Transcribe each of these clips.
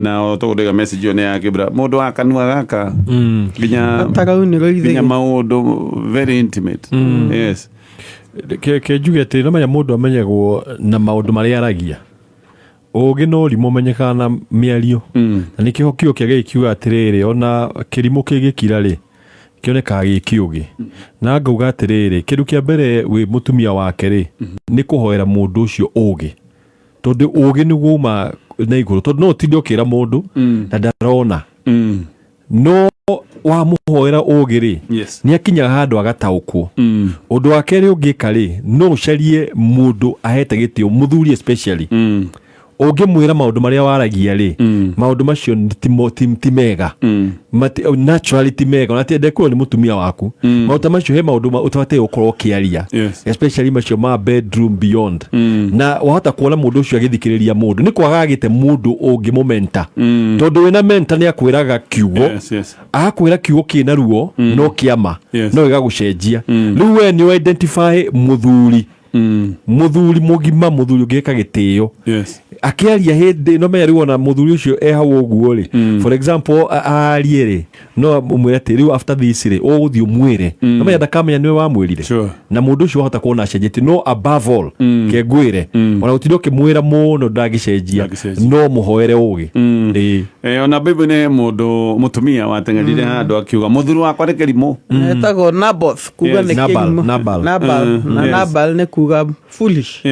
na tondega message one yake bra mundu akanua gaka ginya maundu very intimate yes ke jugete no manya mundu amenyagwo na maundu maria aragia oge no rimo menyekana miario na nikio kio kiage kiuga atiriri ona kirimo kigikira ri kioneka gikiugi na ngauga atiriri kindu kia mbere wi mutumia wake ri ni kuhoera mundu ucio ugi tondu ugi ni guma na iguru tondu no tindio kira mundu na ndarona no wa muhoera ugi ri ni akinya handu agataukwo undu wake ri ungika ri no ucarie mundu ahete gitio muthuri especially ungimwira maundu maria waragia ri maundu macio ti mega naturally ti mega na ti ndekuo ni mutumia waku maundu macio he maundu utawate ukorwo kiaria especially macio ma bedroom beyond na wahota kuona mundu ucio agithikiriria mundu ni kwaga gite mundu ungimomenta tondu wina menta ni akwiraga kiugo akwira kiugo kina ruo no kiama no igagucenjia riu we ni identify muthuri muthuri mugima muthuri ugeka gitio akiaria hindi no me riwona muthuri ucio hau uguo ri for example ariere no umwira tiri after this ri uguthi umwire no me ndakamenya niwe wamwirire na mundu ucio hota kuona cenjete no above all ke gwire ona utindo kimwira muno ndagicenjia no muhoere ugi ona bible ne mundu mutumia watengerire handu akiuga muthuri wakwa rekerimo etago Naboth kuga ne Nabal ne kuga foolish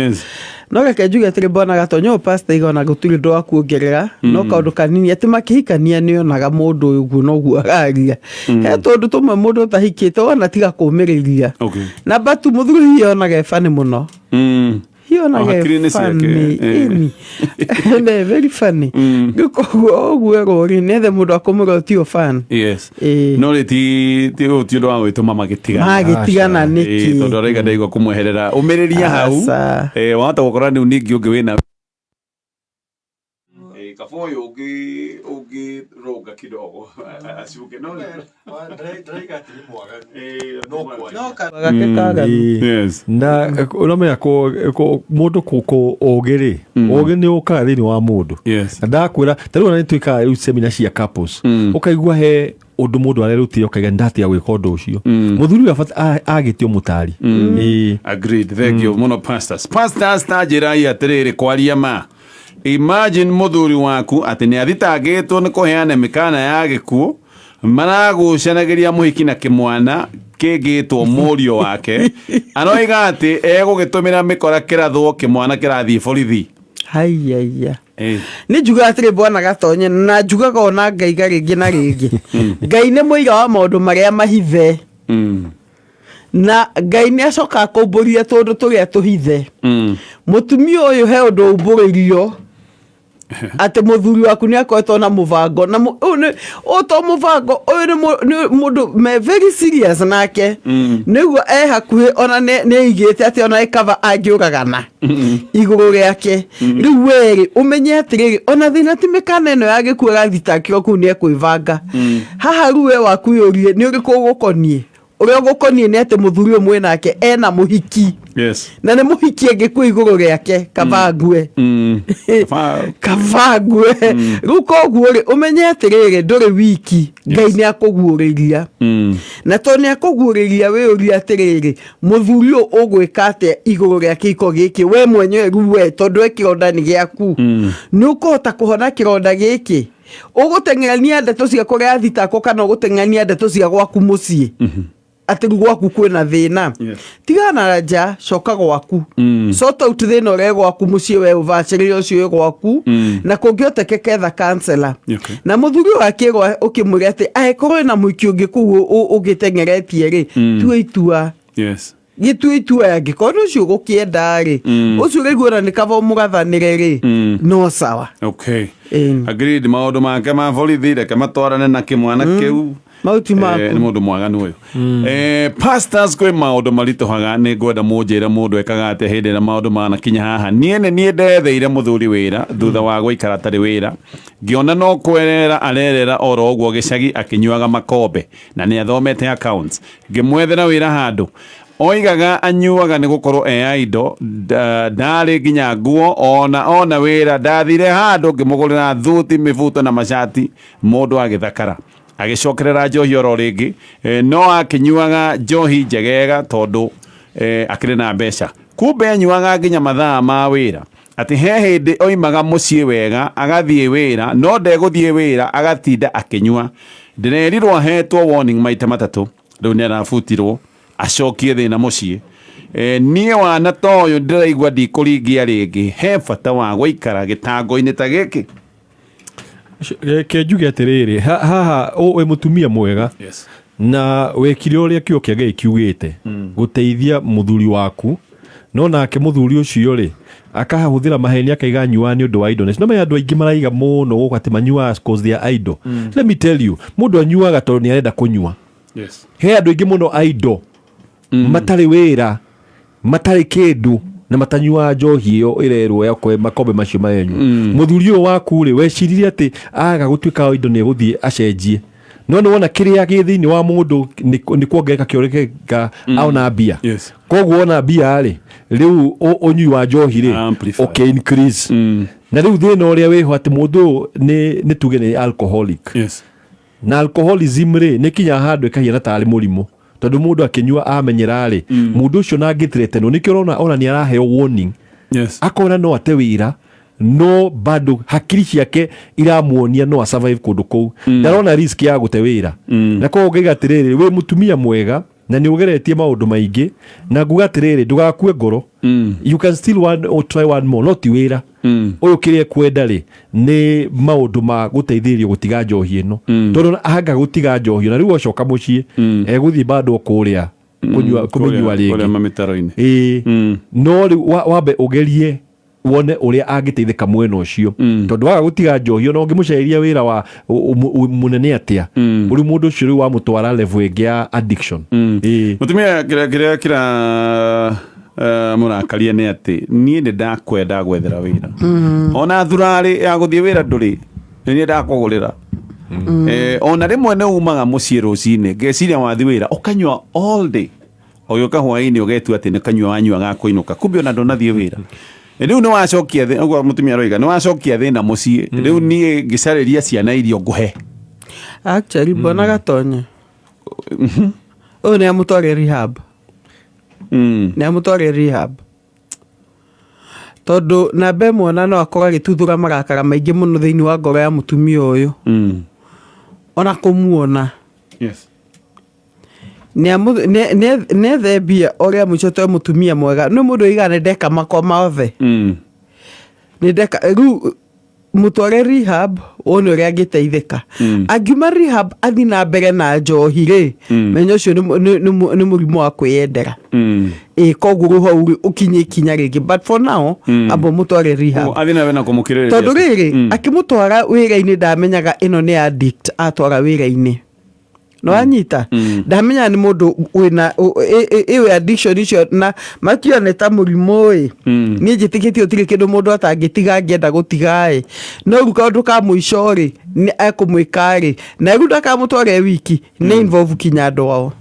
no reke njuge atiri bona gatonyo pastor igona guturi ndo akuongerera no kaundu kanini ati makihikania nionaga mundu uguo no guo agaria he tondu tumwe mundu tahikite ona tiga kumiriria na batu muthuri yonaga fani muno hiyo funny very funny guko gori nethe mundu akomura tio fan no ti ndo wagwituma magitigana niki tondu rega ndaigo kumweherera umiriria hau wahota gukora ni ningi ungi wina kafoyo ugi roga kidogo asiuke no ndaiga tilimwaga na unamenya ko mundu ko ogere oge ni uka thini wa mundu ndakwira tari wana nituika seminar cia couples ukaigua he undu mundu arerutire ukaiga ndati ya gwika undu ucio muthuri wa agitio mutari agreed thank you muno pastors tajirai atiriri kwaria ma imagine muthuri waku ati ni athitagitwo ni kuheana mikana ya gikuo maragucanagiria muhiki na kimwana kigitwo murio wake anoiga ati egugitumira mikora kirathwo kimwana kirathii borithi hayaya ni juga atire bwana gatonye na juga gona ngai garingi na ringi ngai ni muiga wa maundu maria mahithe na ngai ni acoka kumburia tondu turia tuhithe mutumia uyu he undu umburirio ate muthuri waku ni akoetwo na muvango na to muvango uyu ni mundu me very serious nake niguo hakuhi ona ne igite ati ona ikava angiuragana iguru riake riu weri umenye atiriri ona thina ti mikana eno ya gikuura thitakio ku ni ekwivanga haha ruwe waku yurie ni uriku gukonie uria gukonie ni ati muthuri umwe nake ena muhiki na ne muhiki agikwa iguru riake kavangue ruko guore umenye atiriri nduri wiki ngai ni akuguuriria na to ni akuguuriria we uri atiriri muthuri ugwika ate iguru riake iko giki we mwenyewe ruwe tondu ekironda ni giaku ni ukuhota kuhona kironda giki uguteng'ania ndeto cia kuria thitako kana uguteng'ania ndeto cia gwaku mucii ati gwaku kwina thina tigana raja coka gwaku sota utithina ure gwaku mucii we uvacirire ucio gwaku na kungioteke ketha kansela na muthuri wake ukimwira ati akorwo na muiki ungi ku ugiteng'eretie ri tuitua gituitua yangikono ucio gukienda ri ucio rigura ni kava mugathanire ri no sawa agreed maundu make ma borithi reke matwarane na kimwana kiu mauti maku ni mundu mwaganu uyu pastors kwe maundu marituhaga ni ngwenda munjira mundu ekaga ate hindi na maundu mana kinya haha nie ndetheire muthuri wira thutha wa guikara tari wira ngiona no kwerera arerera oro uguo gicagi akinyuaga makombe na ni athomete accounts ngimwethera wira handu oigaga anyuaga nĩ gũkorwo indo ndarĩ nginya nguo ona wĩra ndathire handũ ngĩmũgũrĩra thuti mĩbuto na macati mũndũ agĩthakara agĩcokerera njohi oro rĩngĩ no akĩnyuaga njohi njegega tondũ akĩrĩ na mbeca kumbe anyuaga nginya mathaa ma wĩra atĩ he hĩndĩ oimaga mũciĩ wega agathiĩ wĩra no ndegũthiĩ wĩra agatinda akĩnyua ndĩrerirwo ahetwo warning maita matatũ rĩu nĩ arabutirwo acokie thĩna mũciĩ niĩ wana ta ũyũ ndĩraigua ndikũringia rĩngĩ he bata wa gũikara gĩtango-inĩ ta gĩkĩ ke njuge atĩrĩrĩ haha wĩ mũtumia mwega na wekire ũrĩa kĩo kĩa Ngai kiugĩte gũteithia mũthuri waku no nake mũthuri ũcio rĩ akahũthĩra maheni akaiga nyua nĩ ũndũ wa indo no andũ aingĩ maraiga mũno gũkũ atĩ manyuaga cause they are idle let me tell you mũndũ anyuaga tondũ nĩ arenda kũnyua he andũ aingĩ mũno idle matarĩ wĩra matarĩ kĩndũ na matanyua njohi ĩyo ĩrerwo yakwe makombe macio mayenyu mũthuri ũyũ waku rĩ weciririe atĩ aga gũtuĩka indo nĩ egũthiĩ acenjie no nĩ wona kĩrĩa gĩ thĩinĩ wa mũndũ nĩ kuongereka kĩongereka aona mbia koguo ona mbia rĩ rĩu ũnyui wa njohi rĩ okay increase na rĩu thĩna ũrĩa wĩho atĩ mũndũ nĩ tuge nĩ alcoholic na alcoholism rĩ nĩ kinya handũ ĩkahiana tarĩ mũrimũ tondũ mũndũ akĩnyua amenyera rĩ mũndũ ũcio na angĩtretenwo nĩkĩo ona nĩ araheo warning akona no ate wĩra no bado hakiri ciake iramuonia no survive kũndũ kũu ndarona risk ya gũte wĩra na koguo ngaiga atĩrĩrĩ wĩ mũtumia mwega na nĩ ũgeretie maũndũ maingĩ na nguga atĩrĩrĩ ndũgakue ngoro you can still try one more no ti wĩra ũyũ kĩrĩa kwenda rĩ nĩ maũndũ ma gũteithĩrĩrio gũtiga njohi ĩno tondũ anga gũtiga njohi na rĩu acoka mũciĩ egũthiĩ bado kũrĩa kũmĩnyua rĩngĩ no wambe ũgerie wone ũrĩa angĩteithĩka mwena ũcio tondũ waga gũtiga njohi no ũngĩmũcaria wĩra wa mũnene atĩa ũrĩ mũndũ ũcio rĩu wamũtwara level ĩngĩ ya addiction mũtumia kĩrĩa mũrakaria nĩ atĩ niĩ nĩ ndakwenda gwethera wĩra ona thurarĩ ya gũthiĩ wĩra ndũrĩ nĩ ndakũgũrĩra ona rĩmwe nĩ umaga mũciĩ rũcinĩ ngeciria wathi wĩra ũkanyua all day ũgĩũka hwaĩ-inĩ ũgetua atĩ nĩ kanyua wanyua gakũinũka kumbe ona ndũnathiĩ wĩra rĩu nĩ wacokia thĩ ũguo mũtumia roiga nĩ wacokia thĩna mũciĩ rĩu niĩ ngĩcarĩria ciana irio ngũhe actually mbona gatonye ũyũ nĩ amũtware rehab nĩ amũtware rehab tondũ namba ĩmwe ona no akorwo agĩtuthũra marakara maingĩ mũno thĩinĩ wa ngoro ya mũtumia ũyũ ona kũmuona nĩ thembia ũrĩa mũico twe mũtumia mwega nĩ mũndũ igana ndeka makwa mothe nĩ ndeka rĩu mũtware rehab wone ũrĩa angĩteithĩka angiuma rehab athi na mbere na njohi rĩ menya ũcio nĩ mũrimũ wa kwĩyendera koguo rũhau ũkinye ikinya rĩngĩ but for now amba mũtware rehab tondũ rĩrĩ akĩmũtwara wĩra-inĩ ndamenyaga ĩno nĩ addict atwara wĩra-inĩ no anyita ndamenya nĩ mũndũ wĩna ĩwe addiction icio na makĩone ta mũrimũ niĩ njĩtĩkĩtie ũtirĩ kĩndũ mũndũ atangĩtiga angĩenda gũtiga no rĩu kaũndũ ka mũico rĩ nĩ ekũmwĩka rĩ na rĩu ndakamũtware wiki nĩ involve kinya andũ ao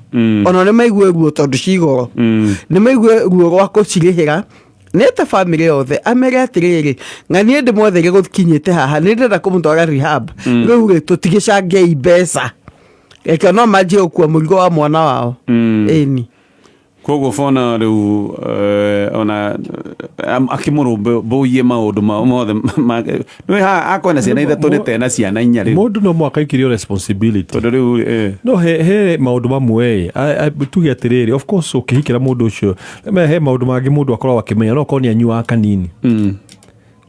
ona nĩ maigue ruo tondũ cigoro nĩ maigue ruo rwa kũcirĩhĩra nĩte family yothe amere atĩrĩrĩ ng'ania ndĩmwethere gũkinyĩte haha nĩ ndĩrenda kũmũtwara rehab rĩu rĩ tũtigĩcangiai mbeca eke no manjie gũkua mũrigo wa mwana wao ĩni koguo bona rĩu ona akĩmũrũmbũiye maũndũ mothe nĩ akwena ciana ithatũ nĩ tena ciana inya rĩu mũndũ no mwaka ikirio responsibility tondũ rĩu no he maũndũ mamwe tuge atĩrĩrĩ of course ũkĩhikĩra mũndũ ũcio he maũndũ mangĩ mũndũ akoragwo akĩmenya no korwo nĩ anyuaga kanini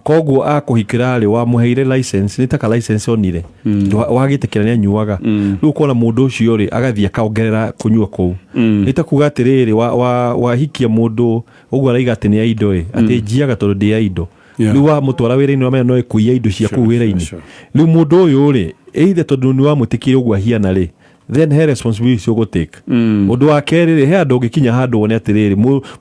koguo akũhikĩra rĩ wamũheire license nĩ taka license onire wagĩtĩkĩra nĩ anyuaga rĩu kuona mũndũ ũcio rĩ agathiĩ akaongerera kũnyua kũu nĩ ta kuga atĩrĩrĩ wahikia mũndũ ũguo araiga atĩ nĩ indo atĩ njiaga tondũ ndĩ indo rĩu wamũtwara wĩra-inĩ wamenya no ĩkũiya indo cia kũu wĩra-inĩ rĩu mũndũ ũyũ rĩ either tondũ nĩ wamũtĩkĩre ũguo ahiana rĩ then he responsibility ũgũtake ũndũ wa kerĩ rĩ he andũ ũngĩkinya handũ wone atĩrĩrĩ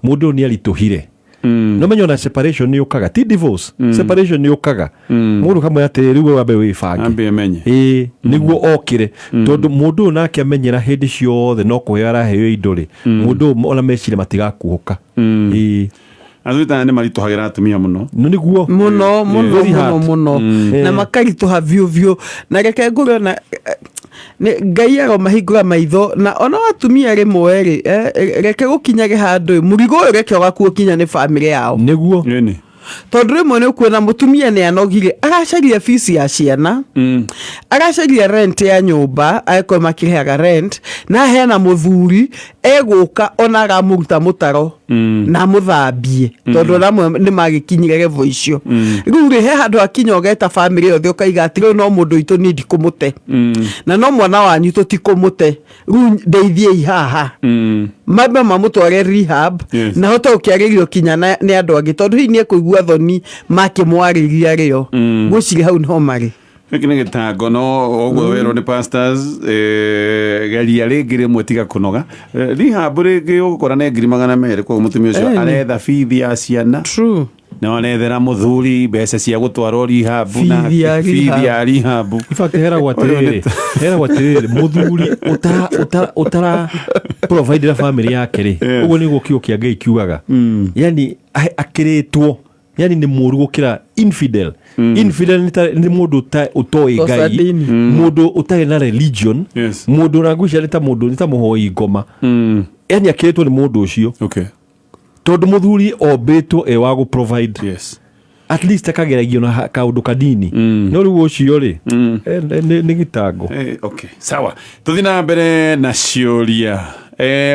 mũndũ ũyũ nĩ aritũhire no menyo na separation ni ukaga ti divorce separation ni ukaga mundu kamwe ati riu wabe wifange ambe menye niguo okire tondu mundu nake amenyera hindi ciothe no kuheo araheo induri mundu ona mecire matigakuhuka azuita ne marituhagira atumia muno no niguo muno na makarituha vyo na reke ngure na Ngai aro mahingura maitho na ona atumia rimwe ri reke gukinyage handu murigo uyu reke waku ukinya ni family yao niguo tondu rimwe ni ukuona mutumia ni anogire aracaria fees ya ciana aracaria rent ya nyumba aiko makirehaga rent na hena muthuri eguka ona aramuruta mutaro na muthambie tondu ramwe ni magikinyire level icio riu ri he handu akinya ogeta family yothe ukaiga atiro no mundu itu ni ndikumute na no mwana wanyu tutikumute riu ndeithie ihaha mama mamutware rehab na hote ukiaririo kinya ni andu angi tondu hi ni kuigua thoni makimwariria rio guciri hau no mari kine gitango no ogwo wero ni pastors garia ringire mwetiga kunoga rehab ringi ugukora ne 200 kwa mutumia ucio aretha fithi ya ciana true na onethera muthuri mbeca cia gutwarwo rehab na fithi ya rehab ifake hera gwatiriri muthuri utara provide la family yake ri ugo ni gukio kia Ngai kiugaga yani akiritwo yani ni muru gukira infidel ni mundu utoi Ngai mundu utai na religion mundu rangusha leta mundu nita muhoi ngoma yani akiritwo ni mundu ucio tondu muthuri obetwo wa go provide at least akageragio na kaundu kadini no riu ucio ri ni gitango sawa tuthina mbere na ciuria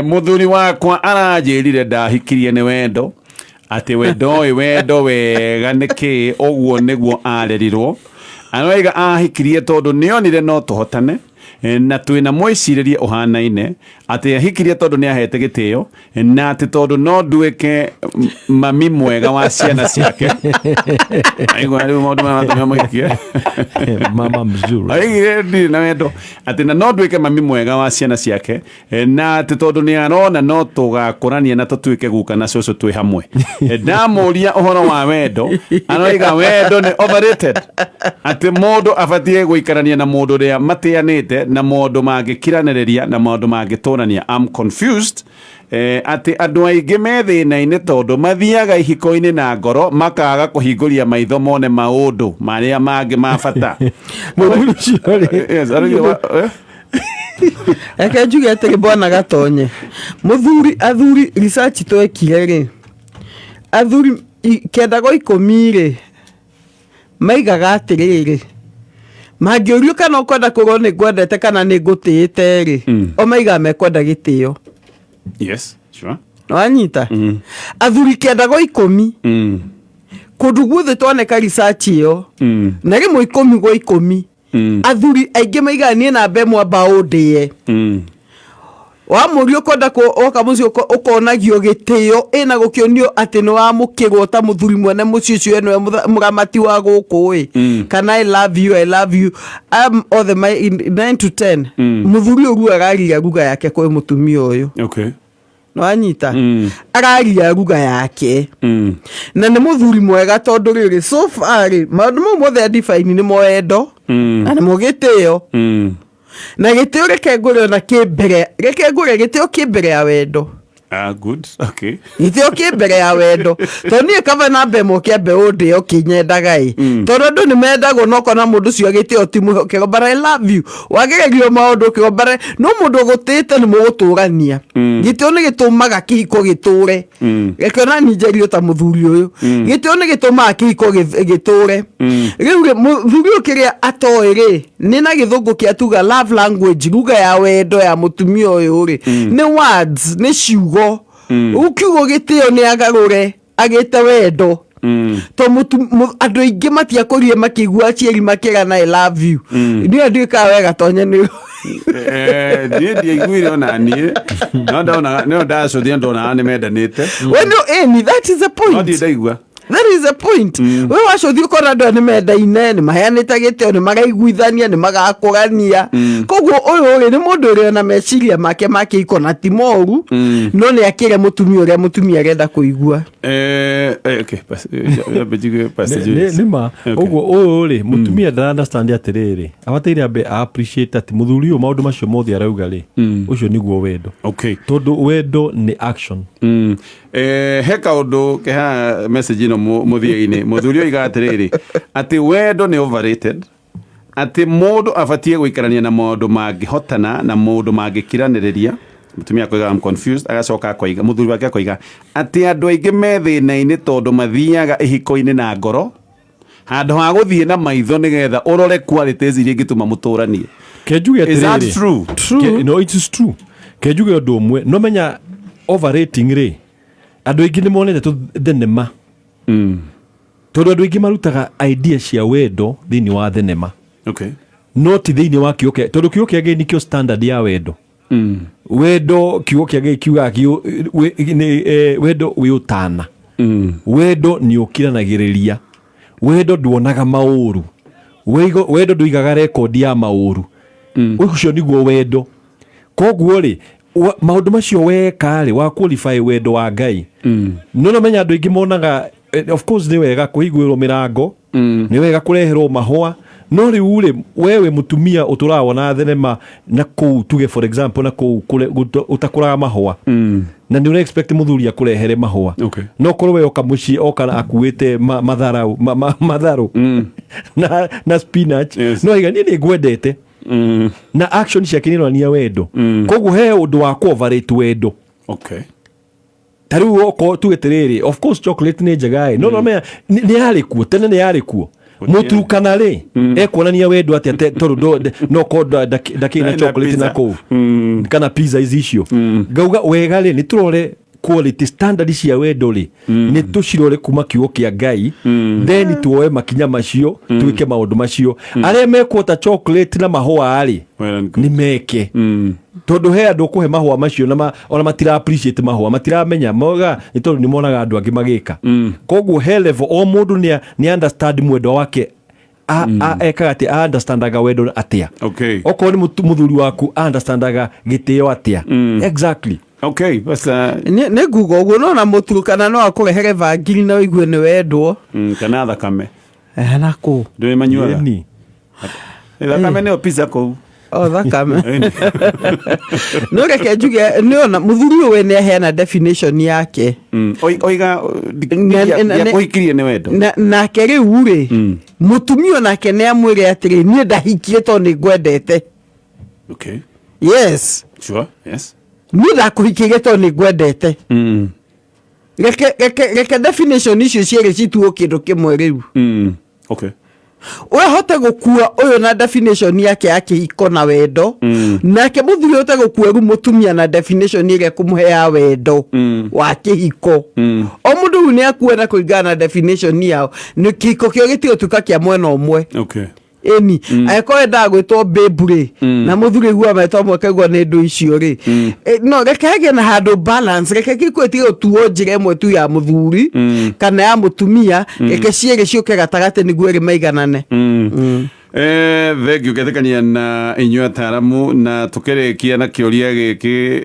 muthuri wakwa aranjirire ndahikirie ni wendo ati wendo wega niki ogwo niguo arerirwo anoiga ahikirie tondu nionire no tuhotane na twina mwiciririe uhanaine ati ahikirie tondu ni ahete gitio na ati tondu no nduike mami mwega wa ciana ciake aigo ari maundu ma mahikie mama mzuri ai na wendo ati na no nduike mami mwega wa ciana ciake na ati tondu ni arona no tugakurania na tutuike guka na coco twi hamwe ndamuria uhoro wa wendo anoiga wendo ni overrated ati mundu abatie guikarania na mundu ria matianite na maundu magikiraniriria na maundu magitorania. I'm confused ati andu aingi methina-ini tondu mathiaga ihiko-ini na ngoro makaga kuhinguria maitho mone maundu maria mangi ma bata eke njuge atiri bwana gatonye athuri research twekire ri athuri kenda go 10 ri maigaga atiriri magiurio kana ukwenda kugo ni gwendete kana ni ngutite ri o maiga mekwenda gitio yes sure no anyita athuri kenda go 10 kundu guothe twoneka research iyo na rimwe 10 go 10 athuri aingi maiga ni na mbe mwamba udie wa murio kwenda ko oka muci ukonagio gitio ina gukionio ati no amukirwo ta muthuri mwene muci ucio eno muramati wa guku kana I love you all the 9 to 10 muthuri ugu araria ruga yake kwa mutumia uyu no anyita araria ruga yake na ni muthuri mwega tondu riri so far maundu mothe define ni moendo na ni mugitio na gitio reke ngure na kimbere reke ngure gitio kimbere ya wendo good okay gitio kimbere ya wendo to nie kava na bemo kiambe undi okinyendaga tondu ndu ni mendago noko na mundu cio gitio timu kigobara I love you wagererio maundu kigobara no mundu gutite ni muguturania gitio ni gitumaga kihiko giture reke na nijerio ta muthuri uyu gitio ni gitumaga kihiko giture riu muthuri ukiria atoiri ni na githungu kiatuga love language ruga ya wendo ya mutumia uyu ri ni words ni ciugo ukiugo gitio ni agarure agite wendo to andu aingi matiakurie makigua aciari makirana I love you ni ndika wega tonye ni die iguire ona nie no ndacothia ndona ni mendanite when you that is the point no ndaigua That is the point. We wacothi ukora ndo ni mendaine ni maheanite gitio ni magaiguithania ni magakũrania koguo uyu ni mundu uri na meciria make ikona ti moru no ni akire mutumia arenda kuigua okay nima uguo uyu ri mutumia ndara understand atiriri abateire ambe appreciate ati muthuri uyu maundu macio mothe arauga ri ucio niguo wendo okay tondu wendo ni action he kaundu keha message ino muthia-ini muthuri oiga atiriri ati wendo ni overrated ati mundu abatie guikarania na maundu mangihotana na maundu mangikiraniriria mutumia akoiga I'm confused agacoka akoiga muthuri wake akoiga ati andu aingi methina-ini tondu mathiaga ihiko-ini na ngoro handu ha guthie na maitho nigetha urore qualities iria ingituma muturanie kejuge atiriri is that true no it is true kejuge undu umwe no menya overrating ri andu aingi ni monete tu thenema tondu andu aingi marutaga idea cia wendo thiini wa thenema okay no ti thiini wa kiuke tondu kiuke agi nikio standard ya wendo wendo kiuke agi kiuga wendo wi utana wendo ni ukiranagiriria wendo nduonaga mauru wendo nduigaga record ya mauru ucio niguo wendo koguo ri maundu macio weka ri wa qualify wendo wa Ngai no menya andu aingi monaga of course ni wega kuhiguirwo mirango ni wega kureherwo mahua no riu ri wewe mutumia uturawona thenema na ku tuge for example na ku utakuraga mahua na ni expect muthuri akurehere mahua no korwo we okamuci okana akuite matharu na spinach no iga ni ngwendete na action ciake ni nia wendo koguo he undu wa coverate wendo okay tariu oko tugeterere of course chocolate ni njega no menya ni yari kuo tene ni yari kuo mutu kanale ekuonania wendo ati tondu no koda dakina chocolate na ko kana pizza icio gauga wega ri ni turore quality standard cia wendo ri ni tucirore kuma kiugo kia Ngai then tuoe makinya macio tuike maundu macio aria mekuota chocolate na mahua ari ni meke tondu he andu kuhe mahua macio na ona matira appreciate mahua matiramenya moga ni tondu ni monaga andu angi magika koguo he level o mundu ni understand mwendo wake ekaga ati understandaga wendo atia okay oko ni muthuri waku understandaga gitio atia exactly okay bas ne gugo uguo no na muturukana no akurehere vangiri na wigue ni wendwo kana thakame nako ndio manyuaga ni thakame ni pizza ko thakame no reke njuge niona muthuri we ne heana definition yake oiga ya kuhikirie ni wendo na keri ure mutumio nake ne amwire atiri ni ndahikie to ni gwendete okay yes sure yes ni ndakuhikie to ni gwendete reke definition icio ciere cituo kindu kimwe riu okay hote gukua uyu na definition yake iko na wendo nake muthuri hote gukua mutumia na definition ile kumuhea wendo wa kihiko o mundu ni akua na kuigana definition yao ni kihiko kio gitio tuka kia mwena umwe okay eni aikoenda gwitwo babure na muthuri gwa metwa mwekegwa ni ndu icio ri no rekege na handu balance rekege kwetio tuo njire mwe tu ya muthuri kana ya mutumia reke ciege ciuke gatagate niguo ri maiganane thengio gethekania na inyuĩ ataramu na tukirekia na kĩũria gĩkĩ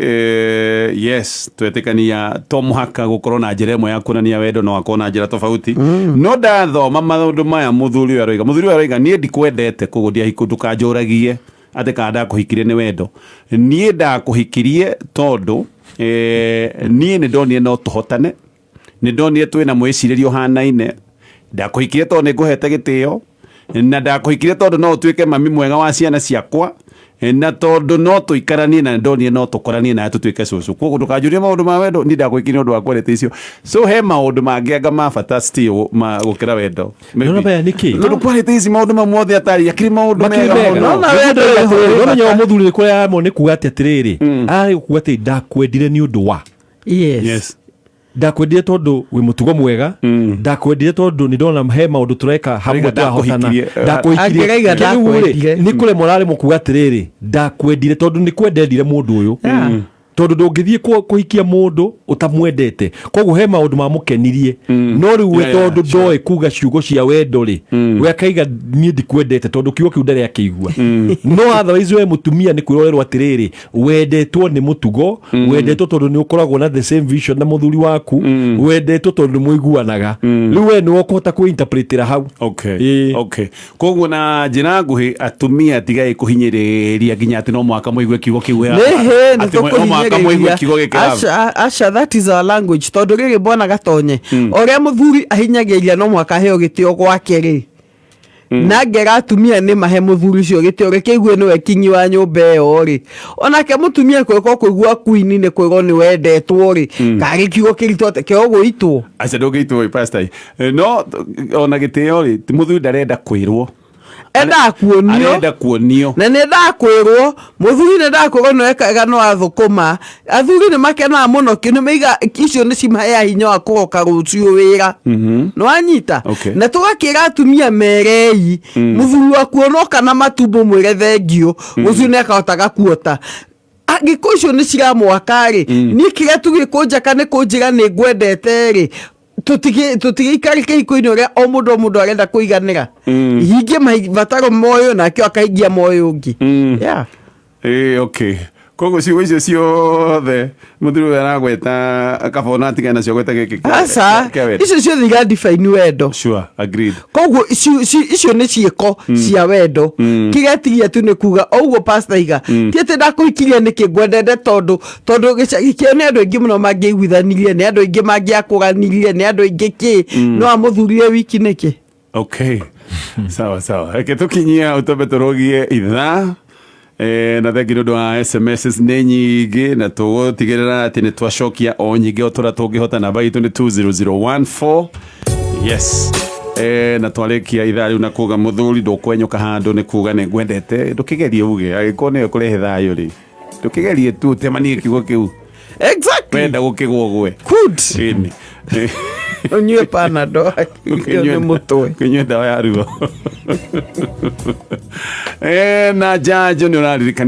yes twetekania to mũhaka gũkorwo na njĩra ĩmwe ya kuonania wendo no akorwo na njĩra tofauti no ndathoma maũndũ maya mũthuri ũyũ aroiga niĩ ndikwendete kũgũthia hiku ndũkanjũragie atĩ kana ndakũhikirie nĩ wendo niĩ ndakũhikirie tondũ niĩ nĩ ndonire no tũhotane nĩ ndonire twĩna mwĩcirĩrie ũhanaine ndakũhikirie tondũ nĩ ngũhete gĩtĩo na ndakuhikirie tondu no tuike mami mwega wa ciana ciakwa na tondu no tuikaranie na ndonire no tukoranie na tutuike cucu koguo ndukanjurie maundu ma wendo ni ndakuhikirie undu wa kwendete icio so he maundu mangianga ma bata still ma gukira wendo no baya niki tondu kwendete ici maundu mamwe atari akiri maundu mega no na wendo no nya muthuri kuria yamo ni kuga atiriri ari kuga ati ndakwendire ni undu wa yes ndakwendire tondu wi mutugo mwega ndakwendire tondu ni ndona he maundu tureka hamwe twahotana ndakwendire ni kule morale mukuga atiriri ndakwendire tondu ni kwendendire mundu uyu tondu ndungithie kuhikia mundu utamwendete koguo he maundu mamukenirie no riu we tondu ndoe kuga ciugo cia wendo ri we akaiga nie ndikwendete tondu kiugo kiu ndari akigua no otherwise we mutumia ni kwirorerwo atiriri wendetwo ni mutugo wendetwo tondu ni ukoragwo na the same vision na muthuri waku wendetwo tondu ni muiguanaga riu we ni wokuhota kuinterpretera hau okay koguo na njira nguhi atumia tigai kuhinyiriria nginya ati no mwaka muigue kiugo kiu Asha, that is our language. Tondu riri bona gatonye oria muthuri ahinyagiria no mwaka heo gitio gwake ri na ngera atumia ni mahe muthuri cio gitio rikigwe ni wekinyi wa nyumba iyo ri onake mutumia kwiko kuigua kwini ni kwiro ni wendetwo ri kari kiugo kiritote kio guitwo aca ndugitwo pastor no ona gitio ri muthuri ndarenda kwirwo enda kuonio na nenda kwirwo muthuri nenda kwirwo no ekaga no athukuma athuri ni makena muno kinu meiga icio ni cimahe hinya wa kuroka rucio wira no anyita na tugakira atumia merei muthuri wa kuonoka na matumbo mwire thengio ucio ne akahotaga kuota agiko icio ni ciramwakari ni kire tugikunjaka ni kunjira ni ngwendete ri tutigikari kihiko-ini uria o mundu arenda kuiganira hingie mabataro moyo na akio akahingia moyo ungi okay koguo ciugo icio ciothe muthuri aragweta akabona atigana nacio gweta giki icio ciothe igadefine wendo agreed koguo icio ni ciiko cia wendo kigetigia tu ni kuga ouguo pastor iga tiete ndakuikiria niki ngwendete tondu gicagikio ni andu aingi muno mangiiguithanirie ni andu aingi mangiakuranirie ni andu aingi ki no amuthurire wiki niki sawa reke tukinyia utombe turogie ithaa na thengi ndu wa SMS ni nyingi na tugutigirira ati ni twacokia o nyingi otura tungihota namba itu ni 20014 yes na twarikia ithaa riu na kuga muthuri ndukwenyuka handu ni kuga ni ngwendete ndukigerie uge agiko ni kurehe thayo ri ndukigerie tu temanie kiugo kiu exactly wenda gukigwo gwe good unywe panado unywe mutwe kunywe dawa ya ruo na jajo ni unaririkania